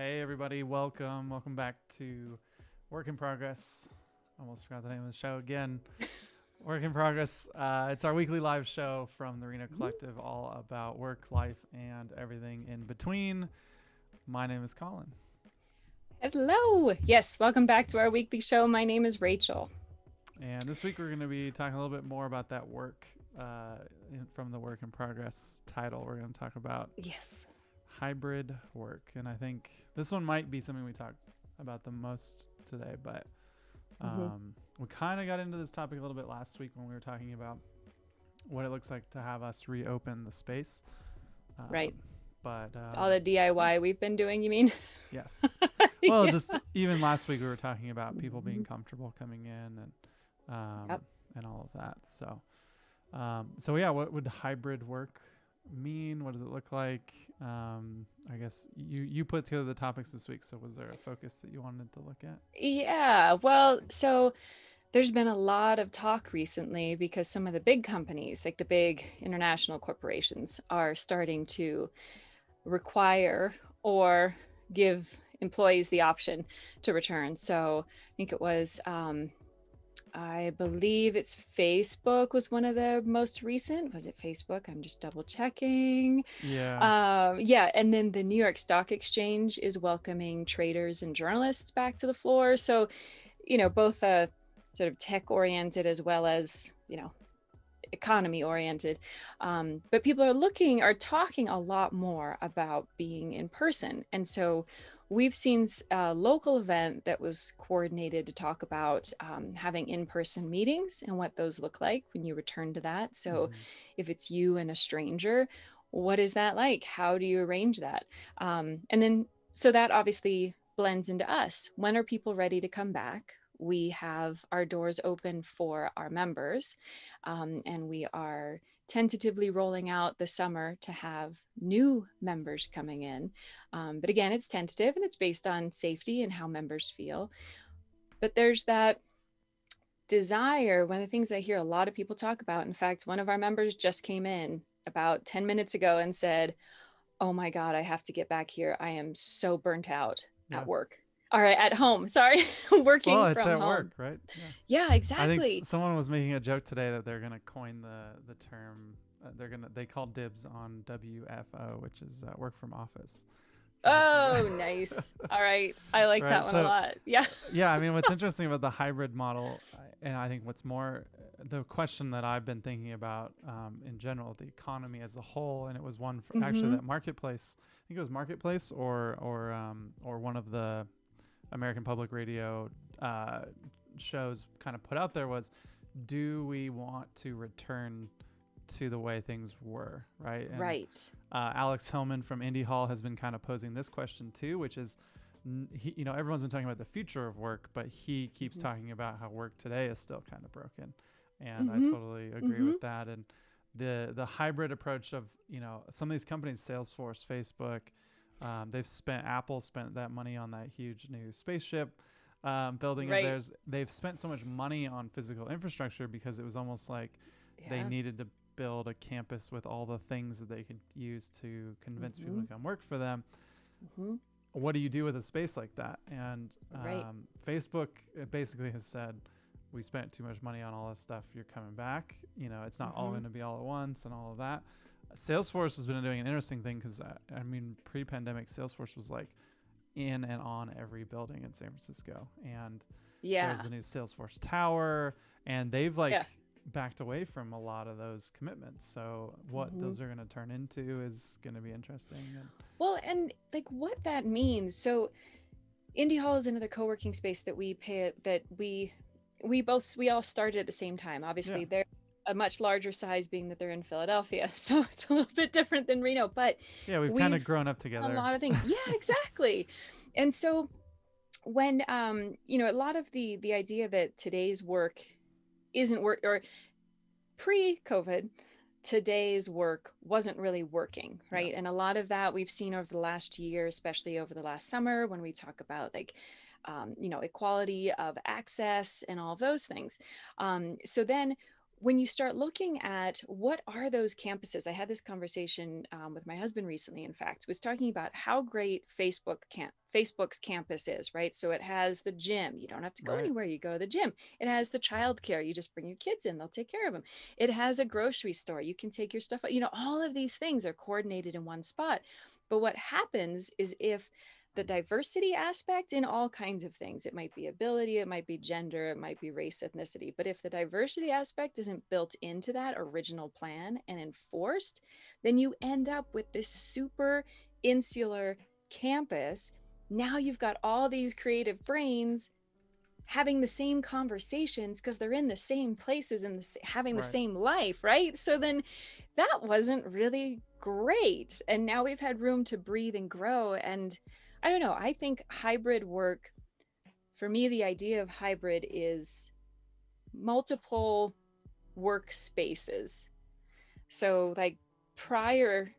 Hey everybody, welcome back to Work in Progress. Almost forgot the name of the show again. Work in Progress. It's our weekly live show from the Reno Collective, all about work, life, and everything in between. My name is Colin, Hello. Yes, welcome back to our weekly show. My name is Rachel. and this week we're going to be talking a little bit more about that work from the Work in Progress title. We're going to talk about Yes. hybrid work, and I think this one might be something we talk about the most today, but Hmm. we kind of got into this topic a little bit last week when we were talking about what it looks like to have us reopen the space. Right. Um, but All the DIY we've been doing, you mean? yes, well, Yeah. just even last week we were talking about people being Mhm. comfortable coming in Yep. and all of that. So yeah, what would hybrid work mean? What does it look like? I guess you put together the topics this week. So was there a focus that you wanted to look at? Yeah. Well, so there's been a lot of talk recently because some of the big companies, like the big international corporations, are starting to require or give employees the option to return. So I think it was I believe it's Facebook was one of the most recent. Was it Facebook? I'm just double checking. Yeah. Yeah, and then the New York Stock Exchange is welcoming traders and journalists back to the floor. So, both sort of tech oriented as well as, economy oriented. But people are talking a lot more about being in person. And so we've seen a local event that was coordinated to talk about having in-person meetings and what those look like when you return to that. So Mm-hmm. if it's you and a stranger, what is that like? How do you arrange that? And then, so that obviously blends into us. When are people ready to come back? We have our doors open for our members, and we are tentatively rolling out the summer to have new members coming in. But again, it's tentative and it's based on safety and how members feel. But there's that desire, one of the things I hear a lot of people talk about. In fact, one of our members just came in about 10 minutes ago and said, "Oh my God, I have to get back here. I am so burnt out at Yeah. work." All right, at home, sorry, Well, working it's from at work, home. right? Yeah. Yeah, I think exactly. someone was making a joke today that they're gonna coin the term. They call dibs on WFO, which is work from office for those of Oh, you. nice. All right. I like that Right. one a So lot. Yeah. yeah, I mean, what's interesting about the hybrid model, and I think what's more the question that I've been thinking about in general, the economy as a whole, and it was one for actually Mm-hmm. that marketplace. I think it was marketplace or one of the American Public Radio uh, shows kind of put out there was, do we want to return to the way things were, right? And Right. Alex Hillman from Indie Hall has been kind of posing this question too, which is, everyone's been talking about the future of work, but he keeps Mm-hmm. talking about how work today is still kind of broken, and I Mm-hmm. totally agree Mm-hmm. with that. And the hybrid approach of some of these companies, Salesforce, Facebook, Apple spent that money on that huge new spaceship building of Right. theirs. They've spent so much money on physical infrastructure because it was almost like they Yeah. needed to build a campus with all the things that they could use to convince people Mm-hmm. to come work for them. Mm-hmm. What do you do with a space like that? And Right. Facebook basically has said, we spent too much money on all this stuff. You're coming back. It's not all Mm-hmm. going to be all at once and all of that. Salesforce has been doing an interesting thing because I mean, pre-pandemic, Salesforce was like in and on every building in San Francisco, and there's Yeah. the new Salesforce Tower, and they've Yeah. like backed away from a lot of those commitments. So what Mm-hmm. those are going to turn into is going to be interesting. And Well, and like what that means. So Indie Hall is another co-working space that we all started at the same time. yeah, Obviously, they're a much larger size being that they're in Philadelphia. So it's a little bit different than Reno, but yeah, we've kind of we've grown up done a together. lot of things. Yeah, exactly. And so when a lot of the idea that today's work isn't work, or pre-COVID, today's work wasn't really working, Yeah, right? And a lot of that we've seen over the last year, especially over the last summer, when we talk about like equality of access and all of those things. So then when you start looking at what are those campuses, I had this conversation with my husband recently, in fact, was talking about how great Facebook's campus is, right? So it has the gym. You don't have to go Right. anywhere. You go to the gym. It has the childcare. You just bring your kids in. They'll take care of them. It has a grocery store. You can take your stuff. All of these things are coordinated in one spot. But what happens is if the diversity aspect in all kinds of things, it might be ability, it might be gender, it might be race, ethnicity, but if the diversity aspect isn't built into that original plan and enforced, then you end up with this super insular campus. Now you've got all these creative brains having the same conversations because they're in the same places and having the Right. same life, right? So then that wasn't really great. And now we've had room to breathe and grow. And I don't know, I think hybrid work, for me, the idea of hybrid is multiple workspaces. So, like prior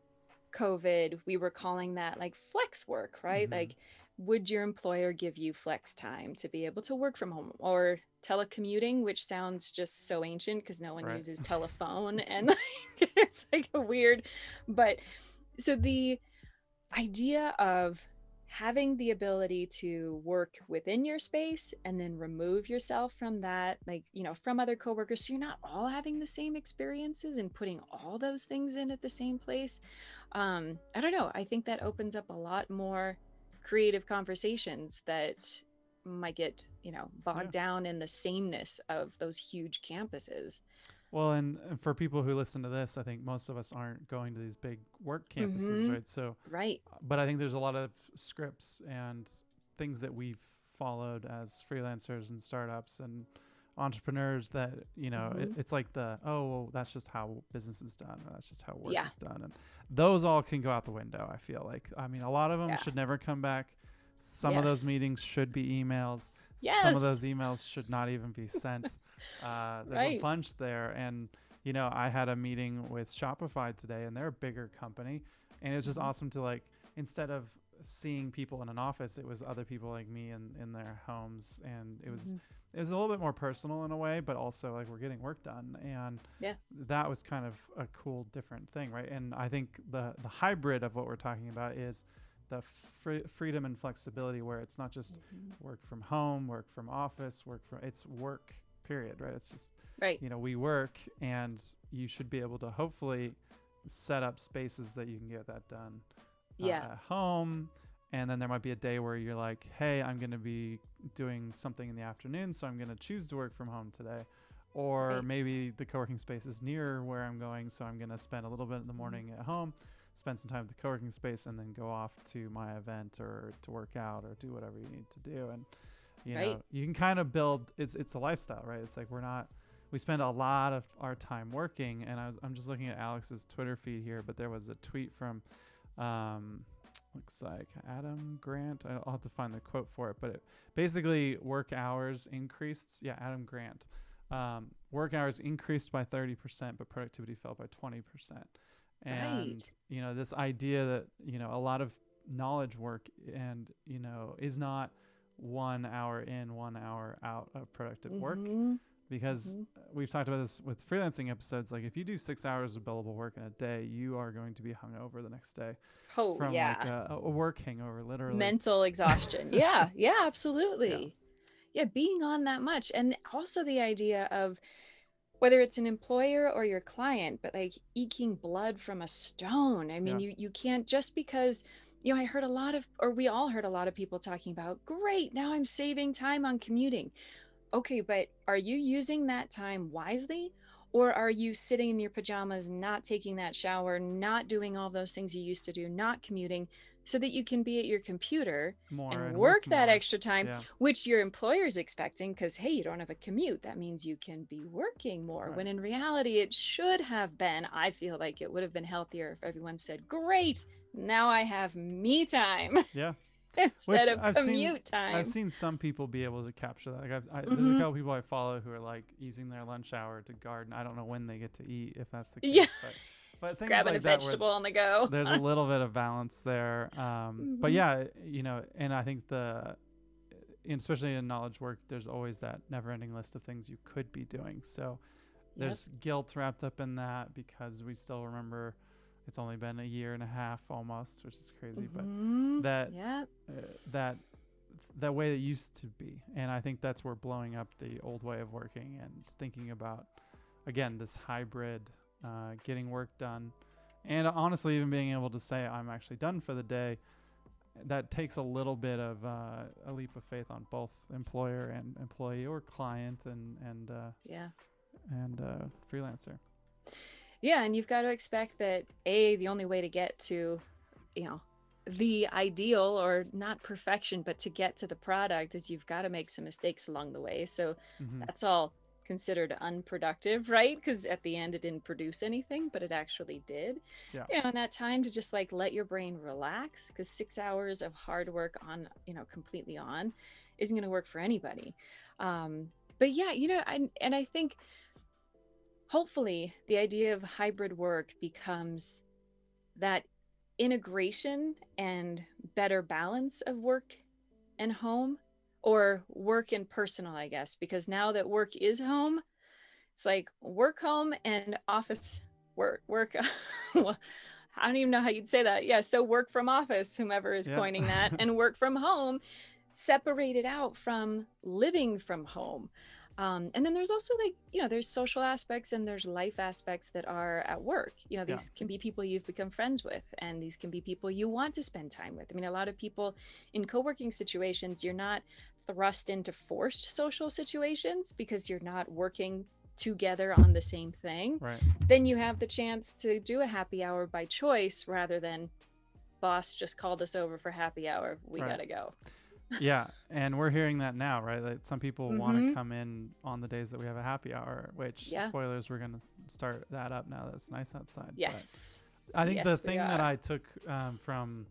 COVID, we were calling that like flex work, right? Mm-hmm. Like, would your employer give you flex time to be able to work from home, or telecommuting, which sounds just so ancient because no one Right. uses telephone and like, it's like a weird, but so the idea of having the ability to work within your space and then remove yourself from that, like, from other coworkers, so you're not all having the same experiences and putting all those things in at the same place. I don't know, I think that opens up a lot more creative conversations that might get Yeah. bogged down in the sameness of those huge campuses. Well, and for people who listen to this, I think most of us aren't going to these big work campuses, Mm-hmm. right? So, Right. but I think there's a lot of scripts and things that we've followed as freelancers and startups and entrepreneurs that Mm-hmm. it's like well, that's just how business is done, or that's just how work Yeah. is done, and those all can go out the window. I feel like, I mean, a lot of them Yeah. should never come back. Some of those Yes. meetings should be emails. Some of those Yes. emails should not even be sent. There's a Right. bunch there, and I had a meeting with Shopify today, and they're a bigger company, and it was just Mm-hmm. awesome to, like, instead of seeing people in an office, it was other people like me in their homes, and it was Mm-hmm. it was a little bit more personal in a way, but also like we're getting work done, and Yeah. that was kind of a cool different thing, right? And I think the hybrid of what we're talking about is the freedom and flexibility, where it's not just Mm-hmm. work from home, work from office, it's work, period, right? It's just, Right. we work, and you should be able to hopefully set up spaces that you can get that done Yeah. at home. And then there might be a day where you're like, hey, I'm going to be doing something in the afternoon, so I'm going to choose to work from home today. Or Right. maybe the co-working space is near where I'm going, so I'm going to spend a little bit in the morning at home, spend some time at the co-working space, and then go off to my event or to work out or do whatever you need to do. And Right. you can kind of build, it's a lifestyle, right? It's like we spend a lot of our time working. And I'm just looking at Alex's Twitter feed here, but there was a tweet from looks like Adam Grant. I'll have to find the quote for it, but basically, work hours increased. Yeah, Adam Grant. Work hours increased by 30%, but productivity fell by 20%. And Right. this idea that a lot of knowledge work and is not 1 hour in, 1 hour out of productive work, Mm-hmm. because Mm-hmm. we've talked about this with freelancing episodes. Like, if you do 6 hours of billable work in a day, you are going to be hungover the next day Oh, from like yeah. a work hangover, literally. Mental exhaustion. Yeah. Yeah, Yeah. absolutely. Yeah, being on that much. And also the idea of whether it's an employer or your client, but like eking blood from a stone. I mean, Yeah. you can't just because, I heard a lot of, or we all heard a lot of people talking about, great, now I'm saving time on commuting. Okay, but are you using that time wisely? Or are you sitting in your pajamas, not taking that shower, not doing all those things you used to do, not commuting, so that you can be at your computer More and and work work that more. extra time, Yeah. which your employer is expecting because, hey, you don't have a commute. That means you can be working more. Right. When in reality, it should have been, I feel like it would have been healthier if everyone said, great, now I have me time. Yeah. Instead Which of commute time. I've seen some people be able to capture that. Like, there's a Mm-hmm. couple people I follow who are like using their lunch hour to garden. I don't know when they get to eat, if that's the case, Yeah. but Just things grabbing a like that where vegetable on the go. there's a little bit of balance there. But Mm-hmm. yeah, and I think especially in knowledge work, there's always that never-ending list of things you could be doing. So Yep. there's guilt wrapped up in that because we still remember it's only been a year and a half almost, which is crazy, but Mm-hmm. that Yep. that that way it used to be. And I think that's where blowing up the old way of working and thinking about, again, this hybrid, getting work done, and honestly even being able to say I'm actually done for the day, that takes a little bit of a leap of faith on both employer and employee, or client Yeah. and freelancer. Yeah, and you've got to expect that the only way to get to, you know, the ideal, or not perfection, but to get to the product, is you've got to make some mistakes along the way. So Mm-hmm. that's all considered unproductive, right? Because at the end it didn't produce anything, but it actually did. Yeah. And that time to just like let your brain relax, because 6 hours of hard work on, completely on, isn't going to work for anybody. Um, but yeah, and I think hopefully the idea of hybrid work becomes that integration and better balance of work and home, or work and personal, I guess, because now that work is home, it's like work home and office work. Well, I don't even know how you'd say that. Yeah, so work from office, whomever is Yeah. coining that, and work from home, separated out from living from home. And then there's also, like, there's social aspects and there's life aspects that are at work. Yeah. These can be people you've become friends with, and these can be people you want to spend time with. I mean, a lot of people in co-working situations, you're not thrust into forced social situations because you're not working together on the same thing. Right. Then you have the chance to do a happy hour by choice, rather than boss just called us over for happy hour, we Right. gotta go. Yeah, and we're hearing that now, right? Like some people want to Mm-hmm. come in on the days that we have a happy hour, which, Yeah. spoilers, we're going to start that up now that it's nice outside. Yes. But I think the Yes, we thing that are. I took from,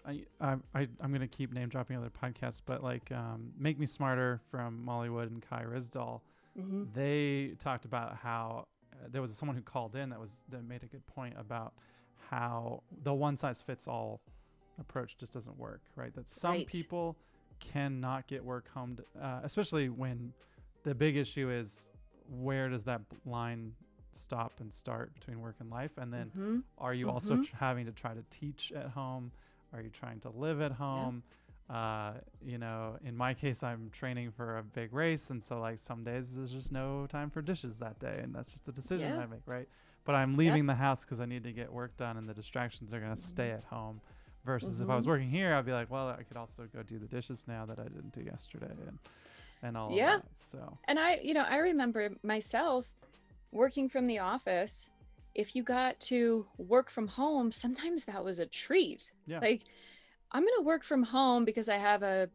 I'm going to keep name dropping other podcasts, but like Make Me Smarter from Molly Wood and Kai Rizdal, Mm-hmm. they talked about how there was someone who called in that made a good point about how the one size fits all approach just doesn't work, right? That some Right. people cannot get work home, especially when the big issue is where does that line stop and start between work and life, and then Mm-hmm. are you also having to try to teach at home? Are you trying to live at home? In my case, I'm training for a big race, and so like some days there's just no time for dishes that day, and that's just a decision Yeah. I make, right? But I'm leaving the house because I need to get work done, and the distractions are going to stay at home. Versus if I was working here, I'd be like, well, I could also go do the dishes now that I didn't do yesterday, and all of Yeah. that. So And I remember myself working from the office. If you got to work from home, sometimes that was a treat. yeah, Like, I'm going to work from home because I have a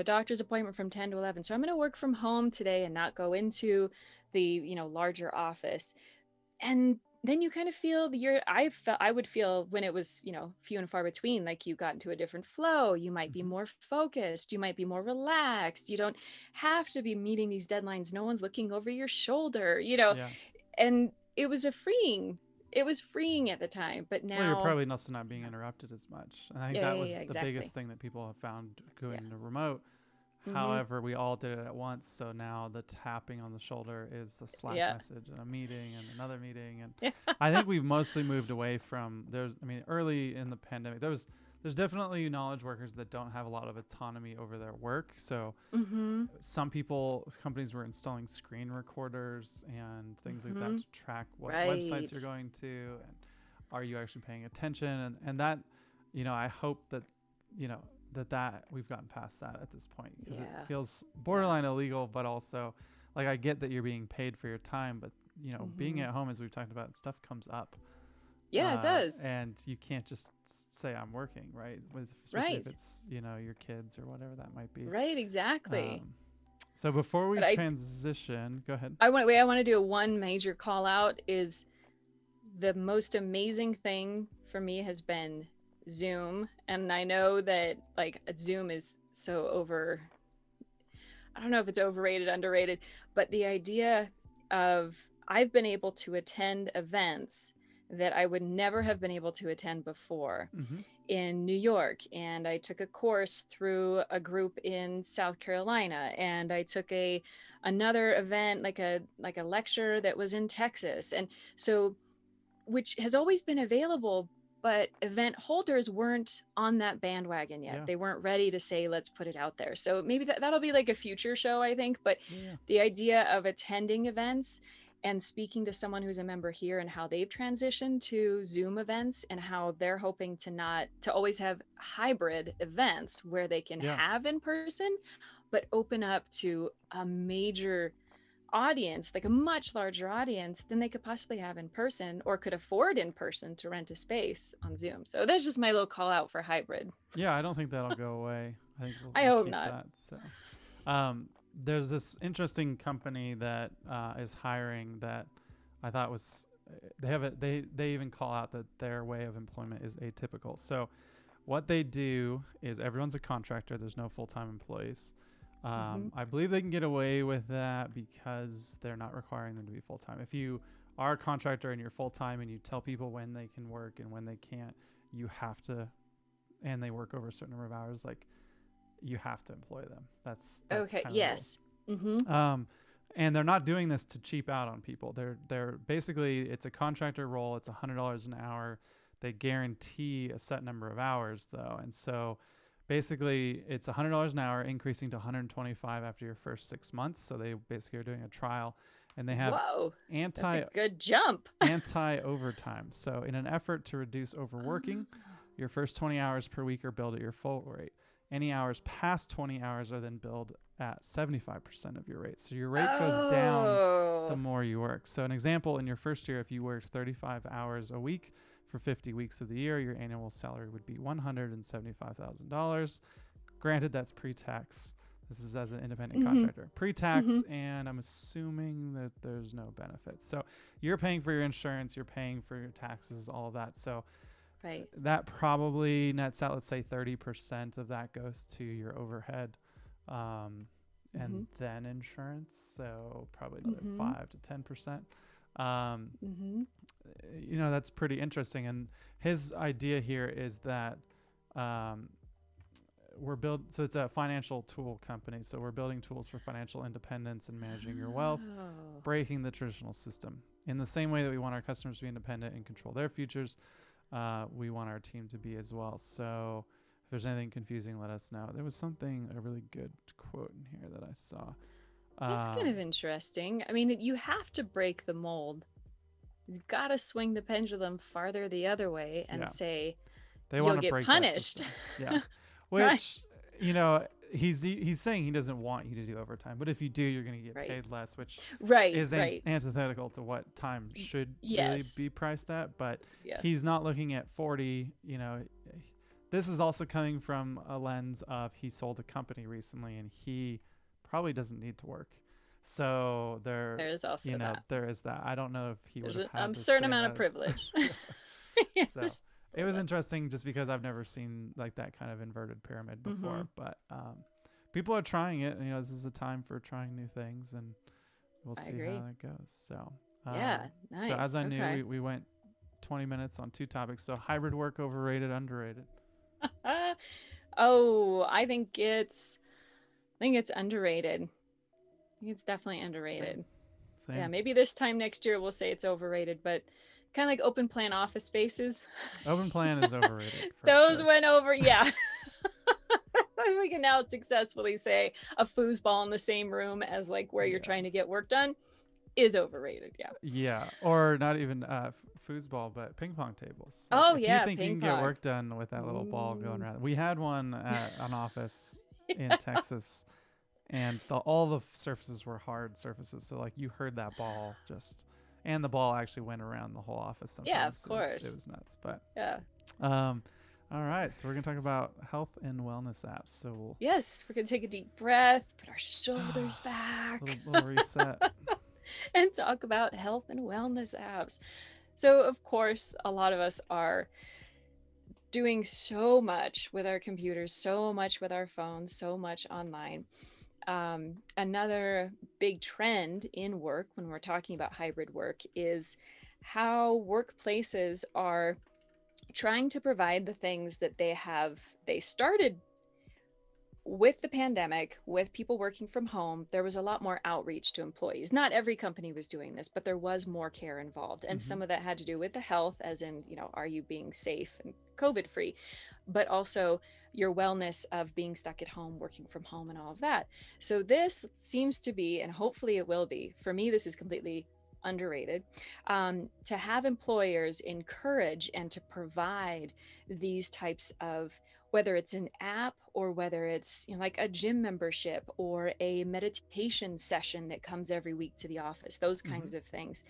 doctor's appointment from 10 to 11. So I'm going to work from home today and not go into the, larger office. And then you kind of feel I would feel, when it was, few and far between, like you got into a different flow. You might be more focused. You might be more relaxed. You don't have to be meeting these deadlines. No one's looking over your shoulder, yeah. and it was freeing at the time, but Well, you're now. probably also not being interrupted as much. I think Yeah, that yeah, was yeah, the exactly. biggest thing that people have found Yeah. going to remote. Mm-hmm. However, we all did it at once, so now the tapping on the shoulder is a Slack Yeah. message and a meeting and another meeting, and Yeah. I think we've mostly moved away from early in the pandemic there's definitely knowledge workers that don't have a lot of autonomy over their work. So Mm-hmm. companies were installing screen recorders and things like that Mm-hmm. to track what websites Right. you're going to, and are you actually paying attention, and that, I hope that, that we've gotten past that at this point, because Yeah. it feels borderline illegal, but also like I get that you're being paid for your time, but being Mm-hmm. at home, as we've talked about, stuff comes up, Yeah, it does. and you can't just say I'm working, right? Especially if Right. it's your kids or whatever that might be. Right, exactly. Um, so before we But transition, go ahead. I want to do one major call out. Is the most amazing thing for me has been Zoom. And I know that, like, Zoom is so I don't know if it's overrated, underrated, but the idea of, I've been able to attend events that I would never have been able to attend before. Mm-hmm. in New York, and I took a course through a group in South Carolina, and I took a another event, like a lecture that was in Texas. And so, which has always been available, but event holders weren't on that bandwagon yet. Yeah. They weren't ready to say, let's put it out there. So maybe that'll be like a future show, I think. But Yeah. the idea of attending events and speaking to someone who's a member here and how they've transitioned to Zoom events and how they're hoping to always have hybrid events where they can Yeah. have in person, but open up to a major audience, like a much larger audience than they could possibly have in person or could afford in person to rent a space on Zoom. So that's just my little call out for hybrid. Yeah, I don't think that'll go away. I think I we'll hope keep not. that. So, there's this interesting company that is hiring that I thought was they have it. They even call out that their way of employment is atypical. So, what they do is everyone's a contractor. There's no full-time employees. I believe they can get away with that because they're not requiring them to be full-time. If you are a contractor and you're full-time and you tell people when they can work and when they can't, you have to, and they work over a certain number of hours, like you have to employ them. That's Okay. kind of Yes. the rule. And they're not doing this to cheap out on people. They're basically, it's a contractor role. It's $100 an hour. They guarantee a set number of hours though, and so basically it's $100 an hour, increasing to 125 after your first 6 months. So they basically are doing a trial, and they have Whoa. That's anti a good jump. anti overtime. So in an effort to reduce overworking, your first 20 hours per week are billed at your full rate. Any hours past 20 hours are then billed at 75% of your rate. So your rate goes down the more you work. So an example, in your first year, if you worked 35 hours a week for 50 weeks of the year, your annual salary would be $175,000. Granted, that's pre-tax. This is as an independent contractor. Pre-tax, and I'm assuming that there's no benefits. So you're paying for your insurance, you're paying for your taxes, all of that. So Right. that probably nets out, let's say 30% of that goes to your overhead, and then insurance. So probably another 5 to 10%. That's pretty interesting. And his idea here is that so it's a financial tool company. So we're building tools for financial independence and managing your wealth, breaking the traditional system. In the same way that we want our customers to be independent and control their futures, we want our team to be as well. So if there's anything confusing, let us know. There was a really good quote in here that I saw. That's kind of interesting. I mean, you have to break the mold. You've got to swing the pendulum farther the other way and say, they you'll want to get break punished. Yeah. Which, he's saying he doesn't want you to do overtime, but if you do, you're going to get paid less, which is antithetical to what time should really be priced at. But he's not looking at 40. This is also coming from a lens of he sold a company recently and he probably doesn't need to work. So there is also that. There is that. I don't know if he would have had a certain amount of privilege. Yes. So it was interesting just because I've never seen like that kind of inverted pyramid before. But people are trying it. This is a time for trying new things, and we'll see how it goes. So nice. So as I knew, we went 20 minutes on two topics. So hybrid work, overrated, underrated? I think it's underrated. I think it's definitely underrated. Same. Yeah, maybe this time next year we'll say it's overrated, but kind of like open plan office spaces. Open plan is overrated. Those went over, yeah. We can now successfully say a foosball in the same room as like where you're trying to get work done is overrated. Yeah. Yeah, or not even foosball, but ping pong tables. Like if you think you can get work done with that little ball going around. We had one at an office in Texas, and all the surfaces were hard surfaces. So like you heard that ball and the ball actually went around the whole office sometimes. Yeah, of course. It was nuts. But yeah. All right, so we're gonna talk about health and wellness apps. So yes, we're gonna take a deep breath, put our shoulders back, little reset, and talk about health and wellness apps. So of course, a lot of us are doing so much with our computers, so much with our phones, so much online. Another big trend in work when we're talking about hybrid work is how workplaces are trying to provide the things that they started with the pandemic, with people working from home. There was a lot more outreach to employees. Not every company was doing this, but there was more care involved. And Mm-hmm. some of that had to do with the health, as in, are you being safe and COVID free, but also your wellness of being stuck at home, working from home, and all of that. So this seems to be, and hopefully it will be, for me, this is completely underrated, to have employers encourage and to provide these types of, whether it's an app or whether it's like a gym membership or a meditation session that comes every week to the office, those Mm-hmm. kinds of things.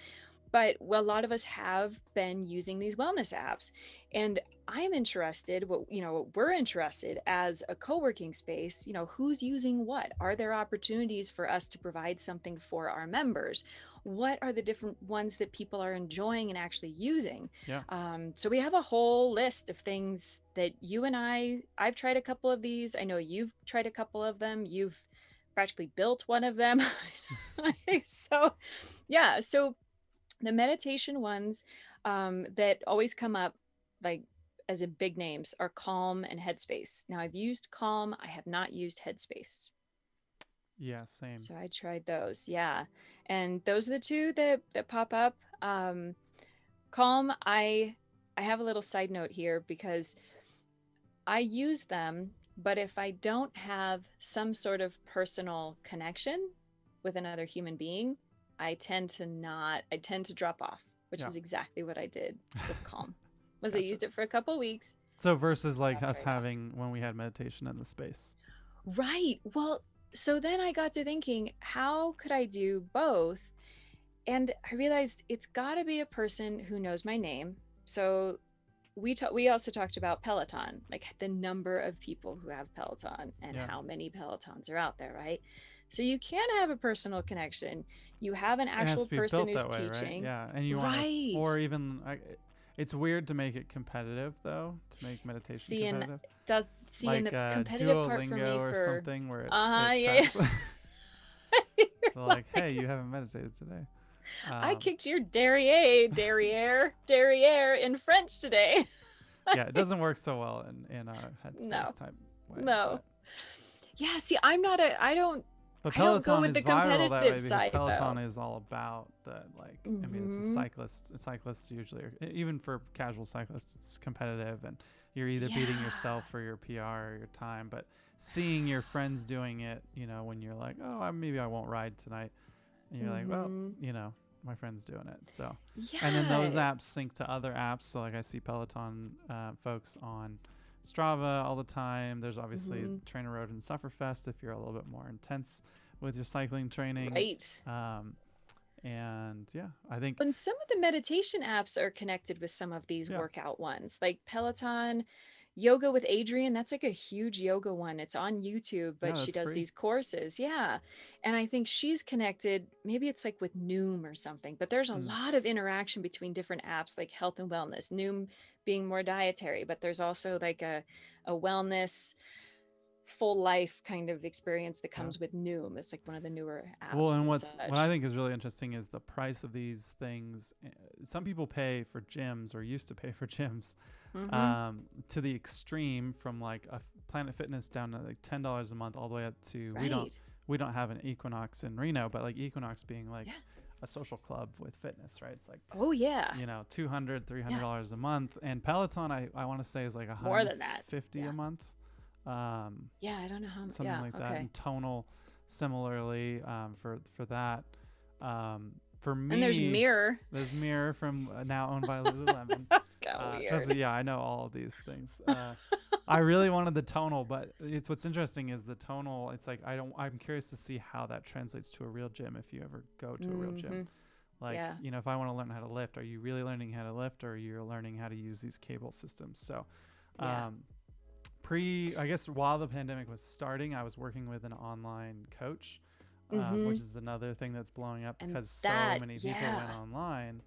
But a lot of us have been using these wellness apps, and I'm interested, what we're interested as a co-working space, who's using what? Are there opportunities for us to provide something for our members? What are the different ones that people are enjoying and actually using? Yeah. So we have a whole list of things that you and I've tried a couple of these. I know you've tried a couple of them. You've practically built one of them. So yeah, so the meditation ones, that always come up, like as in big names, are Calm and Headspace. Now I've used Calm, I have not used Headspace. Yeah. Same. So I tried those. Yeah. And those are the two that pop up. Calm, I have a little side note here because I use them, but if I don't have some sort of personal connection with another human being, I tend to drop off, which Yeah. is exactly what I did with Calm. Was I Gotcha. used it for a couple weeks, So versus like dropped us right off. having when we had meditation in the space. Right. Well, so then I got to thinking, how could I do both? And I realized it's got to be a person who knows my name. So we also talked about Peloton, like the number of people who have Peloton and Yeah. how many Pelotons are out there, right? So you can have a personal connection. You have an It has actual to be person built who's that way, right? teaching. Yeah. And you want to, Right. or even, it's weird to make it competitive though, to make meditation See, and competitive. does see in Like the competitive part for Duolingo me or for something where uh-huh, it yeah, tracks. yeah. You're Like, hey, like, you haven't meditated today. I Um, kicked your derriere in French today. yeah, it doesn't work so well in a No, headspace type way, no. Yeah, see, but I don't go Peloton with is the viral that way competitive because side Peloton though. is all about that. Like, I mean, it's a Mm-hmm. cyclist. Cyclists usually, even for casual cyclists, it's competitive, and you're either beating Yeah. yourself for your PR or your time. But seeing your friends doing it, when you're like, oh, maybe I won't ride tonight, and you're like, well, Mm-hmm. my friend's doing it. So, and then those Yeah. apps sync to other apps. So, like, I see Peloton folks on Strava all the time. There's obviously Mm-hmm. Trainer Road and Sufferfest if you're a little bit more intense with your cycling training. Right. Um, and yeah, I think, And some of the meditation apps are connected with some of these yeah, workout ones, like Peloton, Yoga with Adriene. That's like a huge yoga one. It's on YouTube, but yeah, she that's does free. these courses. Yeah. And I think she's connected, maybe it's like with Noom or something, but there's a Mm, lot of interaction between different apps like health and wellness. Noom being more dietary, but there's also like a wellness full life kind of experience that yeah. comes with Noom. It's like one of the newer Well, apps and and what I such. think is really interesting is the price of these things. Some people pay for gyms or used to pay for gyms Mm-hmm. to the extreme, from like a Planet Fitness down to like $10 a month, all the way up to Right. we don't have an Equinox in Reno, but like Equinox being like Yeah. a social club with fitness, right? It's like Oh yeah. 200 three hundred Yeah. dollars a month, and Peloton I want to say is like More than that. 150 Yeah. a month, um, Yeah. I don't know how. something Yeah. like that. Okay. And Tonal similarly, for that. For And there's me, Mirror. there's Mirror from now owned by Lululemon. That's kind of Trust weird. me, yeah, I know all of these things. I really wanted the Tonal, but it's what's interesting is the Tonal. It's like I'm curious to see how that translates to a real gym if you ever go to a real gym. Mm-hmm. Like, Yeah. if I want to learn how to lift, are you really learning how to lift, or are you learning how to use these cable systems? So, Yeah. um, I guess while the pandemic was starting, I was working with an online coach, Mm-hmm. which is another thing that's blowing up And because so that. many people went Yeah. online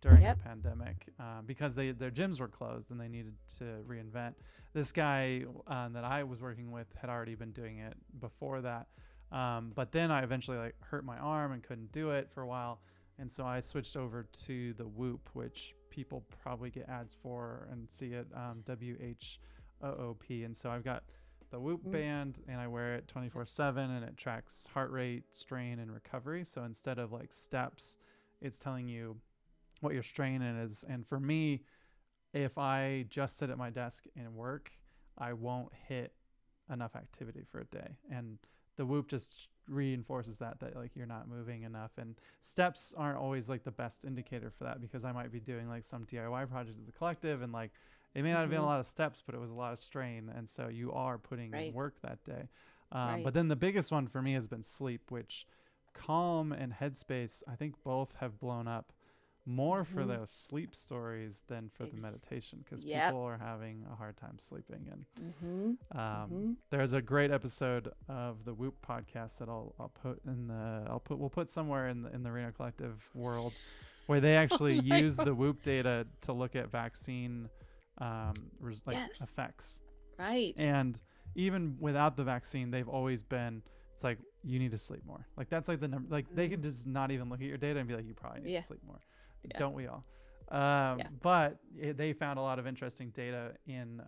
during the Yep. pandemic, because their gyms were closed and they needed to reinvent. This guy that I was working with had already been doing it before that, but then I eventually hurt my arm and couldn't do it for a while, and so I switched over to the Whoop, which people probably get ads for and see it, WHOOP. And so I've got the Whoop band, and I wear it 24/7, and it tracks heart rate, strain, and recovery. So instead of like steps, it's telling you what your strain is. And for me, if I just sit at my desk and work, I won't hit enough activity for a day. And the Whoop just reinforces that like you're not moving enough. And steps aren't always like the best indicator for that, because I might be doing like some DIY project at the collective, and like it may not have been a lot of steps, but it was a lot of strain, and so you are putting in work that day. But then the biggest one for me has been sleep, which Calm and Headspace, I think both have blown up more for those sleep stories than for the meditation, because people are having a hard time sleeping. And there's a great episode of the Whoop podcast that I'll put in we'll put somewhere in the Reno Collective world, where they actually use the Whoop data to look at vaccine effects. Right. And even without the vaccine, they've always been, it's like, you need to sleep more. Like that's like the number, like they could just not even look at your data and be like, you probably need to sleep more. Don't we all? But they found a lot of interesting data in,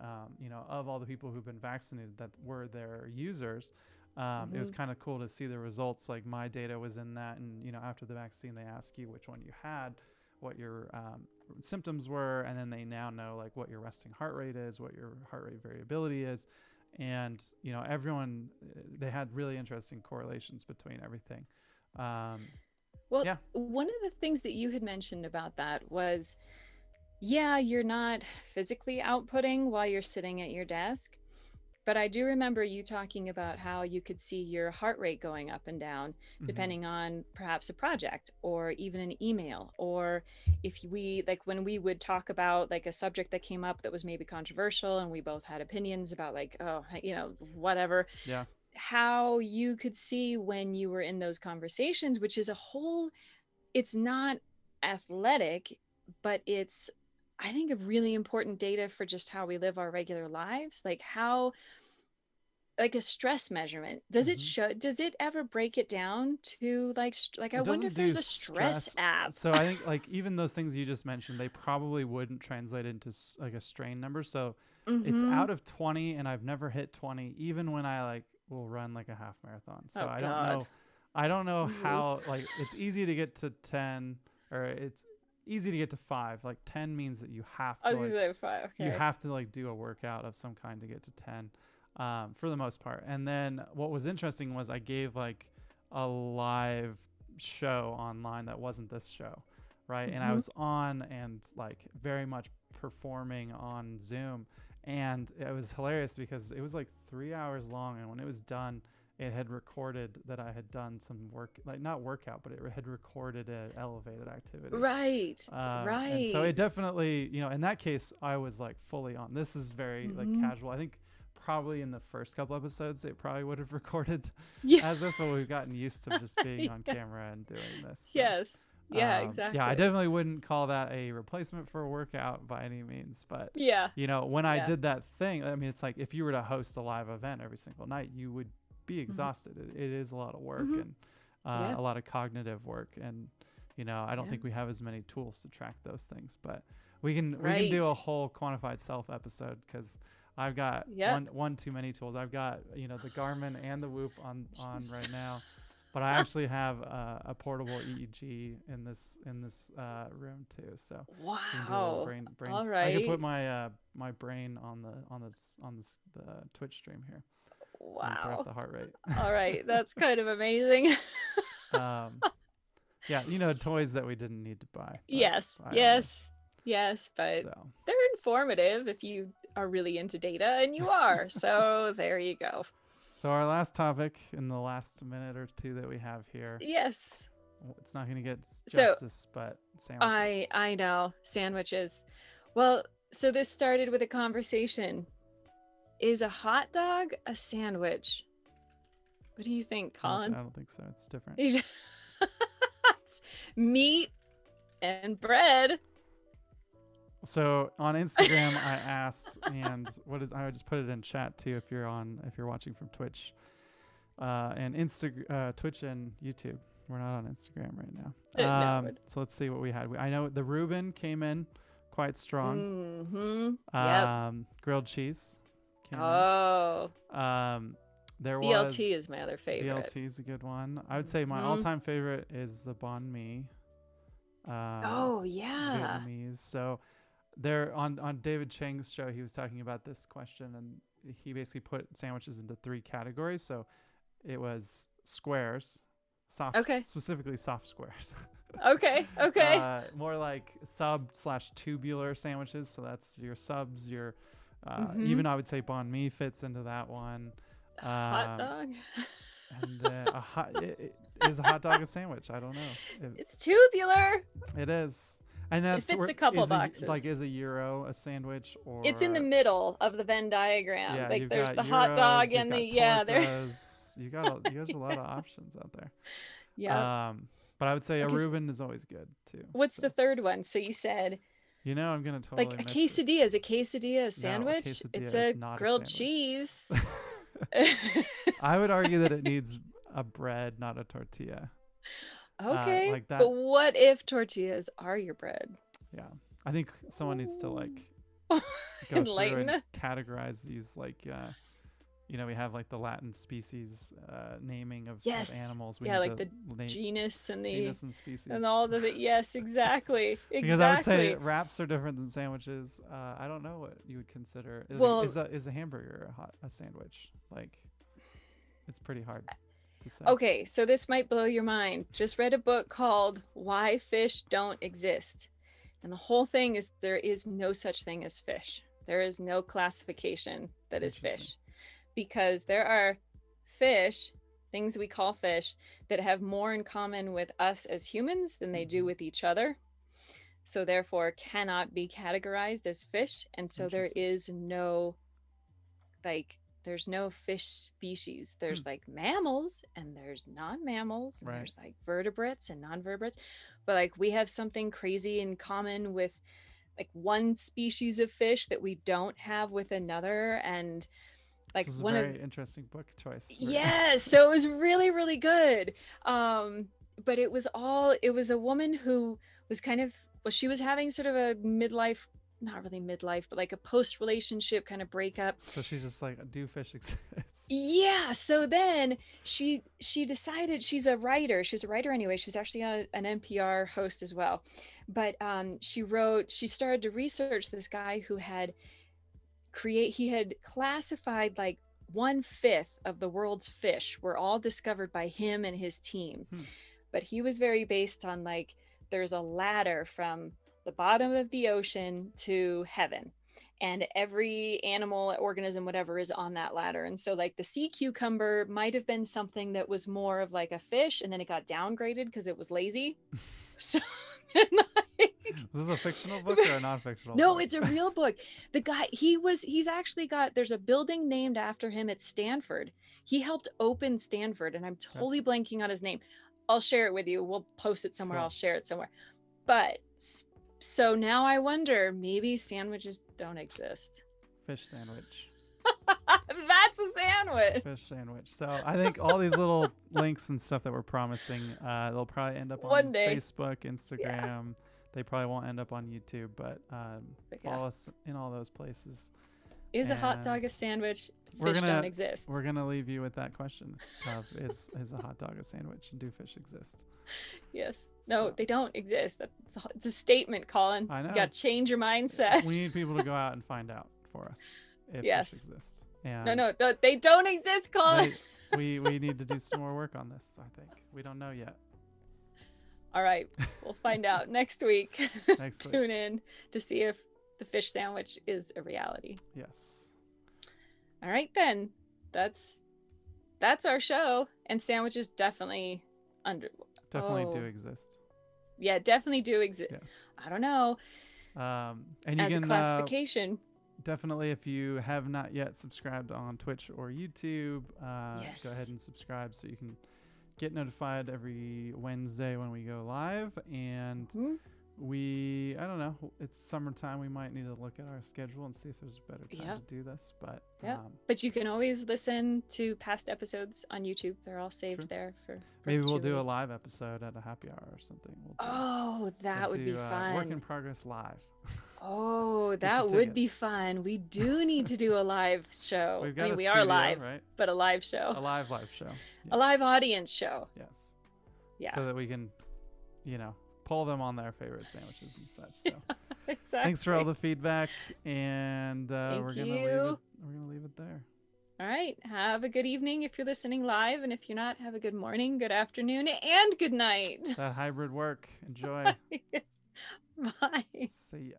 of all the people who've been vaccinated that were their users. It was kind of cool to see the results. Like my data was in that, and after the vaccine, they ask you which one you had, what your symptoms were, and then they now know like what your resting heart rate is, what your heart rate variability is, and everyone, they had really interesting correlations between everything. One of the things that you had mentioned about that was, you're not physically outputting while you're sitting at your desk, but I do remember you talking about how you could see your heart rate going up and down depending on perhaps a project or even an email, or if we, like when we would talk about like a subject that came up that was maybe controversial and we both had opinions about like, whatever. Yeah. How you could see when you were in those conversations, which is it's not athletic, but it's, I think, a really important data for just how we live our regular lives. Like how, like a stress measurement, does it ever break it down to like I wonder if there's a stress app. So I think like even those things you just mentioned, they probably wouldn't translate into like a strain number. So it's out of 20, and I've never hit 20, even when I like will run like a half marathon. So I don't know how, like it's easy to get to 10, or it's easy to get to 5. Like 10 means that you have to you have to like do a workout of some kind to get to 10, for the most part. And then what was interesting was I gave like a live show online that wasn't this show, right? And I was on and like very much performing on Zoom. And it was hilarious because it was like 3 hours long, and when it was done, it had recorded that I had done some work, like not workout, but it had recorded an elevated activity. Right. And so it definitely, in that case, I was like fully on. This is very like casual. I think probably in the first couple episodes, it probably would have recorded as this, but we've gotten used to just being on camera and doing this. So. Yes. Yeah, exactly. Yeah, I definitely wouldn't call that a replacement for a workout by any means. But, when I did that thing, I mean, it's like if you were to host a live event every single night, you would be exhausted. It is a lot of work and a lot of cognitive work. And, I don't think we have as many tools to track those things. But we can do a whole quantified self episode, because I've got one too many tools. I've got, the Garmin and the Whoop on right now. But I actually have a portable EEG in this room too. So wow, brain all right. I can put my my brain on the Twitch stream here. Wow, and throw off the heart rate. All right, that's kind of amazing. Toys that we didn't need to buy. Yes, but they're informative if you are really into data, and you are. So there you go. So our last topic in the last minute or two that we have here. Yes. It's not going to get justice, but sandwiches. I know. Sandwiches. Well, so this started with a conversation. Is a hot dog a sandwich? What do you think, Colin? I don't think so. It's different. It's meat and bread. So on Instagram, I asked, and I just put it in chat too if you're watching from Twitch, and Twitch and YouTube. We're not on Instagram right now. So let's see what we had. I know the Reuben came in quite strong. Yep. Grilled cheese. Can't Oh, there was BLT is my other favorite. BLT is a good one. I would say my all-time favorite is the banh mi. Oh yeah. Vietnamese. So there on David Chang's show, he was talking about this question, and he basically put sandwiches into 3 categories. So it was squares, soft, specifically soft squares. Okay. More like sub/tubular sandwiches. So that's your subs, your even I would say banh mi fits into that one. Hot dog. And is a hot dog a sandwich? I don't know. It's tubular. It is. And that's it fits a couple boxes. Is a gyro a sandwich, or it's in the middle of the Venn diagram? Yeah, like there's the gyros, hot dog and the there. You got a lot of options out there. Yeah. But I would say a Reuben is always good too. What's the third one? So you said. I'm gonna totally like a quesadilla. Is a quesadilla a sandwich? No, a quesadilla it's a grilled a cheese. I would argue that it needs a bread, not a tortilla. Okay. Like that. But what if tortillas are your bread? Yeah. I think someone needs to go enlighten through and categorize these we have like the Latin species naming of animals. We like the genus and the genus and species and all the yes, exactly. Because I would say wraps are different than sandwiches. I don't know what you would consider. Is a hamburger a sandwich? Like, it's pretty hard to say. Okay, so this might blow your mind. Just read a book called Why Fish Don't Exist. And the whole thing is there is no such thing as fish. There is no classification that is fish. Because there are fish, things we call fish, that have more in common with us as humans than they do with each other. So therefore cannot be categorized as fish. And so there is no, there's no fish species. There's mammals and there's non-mammals. And there's vertebrates and non-vertebrates. But we have something crazy in common with one species of fish that we don't have with another. And this is one a very interesting book choice. Yes, so it was really, really good. But it was a woman who was she was having sort of a midlife, not really midlife, but a post-relationship kind of breakup. So she's just do fish exist? Yeah. So then she decided, she's a writer. She was a writer anyway. She was actually an NPR host as well. But she started to research this guy who had classified 1/5 of the world's fish were all discovered by him and his team. But he was very based on there's a ladder from the bottom of the ocean to heaven, and every animal, organism, whatever is on that ladder. And so the sea cucumber might have been something that was more of a fish, and then it got downgraded because it was lazy. So This is a fictional book or a non-fictional no book? It's a real book. The guy, he's actually there's a building named after him at Stanford. He helped open Stanford, and I'm totally blanking on his name. I'll share it with you. We'll post it somewhere. Cool. I'll share it somewhere. But so now I wonder, maybe sandwiches don't exist. Fish sandwich. That's a sandwich. Fish sandwich. So I think all these little links and stuff that we're promising, they'll probably end up on one day. Facebook, Instagram. Yeah. They probably won't end up on YouTube, but follow us in all those places. Is a hot dog a sandwich? Fish don't exist. We're gonna leave you with that question of is a hot dog a sandwich, and do fish exist? Yes. No, they don't exist. It's a statement, Colin. I know. You got to change your mindset. We need people to go out and find out for us if fish exists. And no, they don't exist, Colin. We need to do some more work on this. I think we don't know yet. All right, we'll find out next week. Tune in to see if the fish sandwich is a reality. Yes. All right, then. That's our show. And sandwiches definitely do exist. Yeah, definitely do exist. Yes. I don't know. And you as can, a classification. Definitely, if you have not yet subscribed on Twitch or YouTube, go ahead and subscribe so you can get notified every Wednesday when we go live. And I don't know, it's summertime. We might need to look at our schedule and see if there's a better time to do this. But but you can always listen to past episodes on YouTube. They're all saved there for maybe we'll do a live episode at a happy hour or something. That would be fun. Work in progress live. Oh, Get your that would be tickets. fun. We do need to do a live show. We've I got mean, a we are studio, live, right? but a live show, A live show. a Yes. live audience show. Yes. Yeah, So that we can, pull them on their favorite sandwiches and such. So exactly. thanks for all the feedback, and Thank we're gonna leave it. you. We're gonna leave it there. All right. Have a good evening if you're listening live. And if you're not, have a good morning, good afternoon, and good night. That hybrid work. Enjoy. Bye. See ya.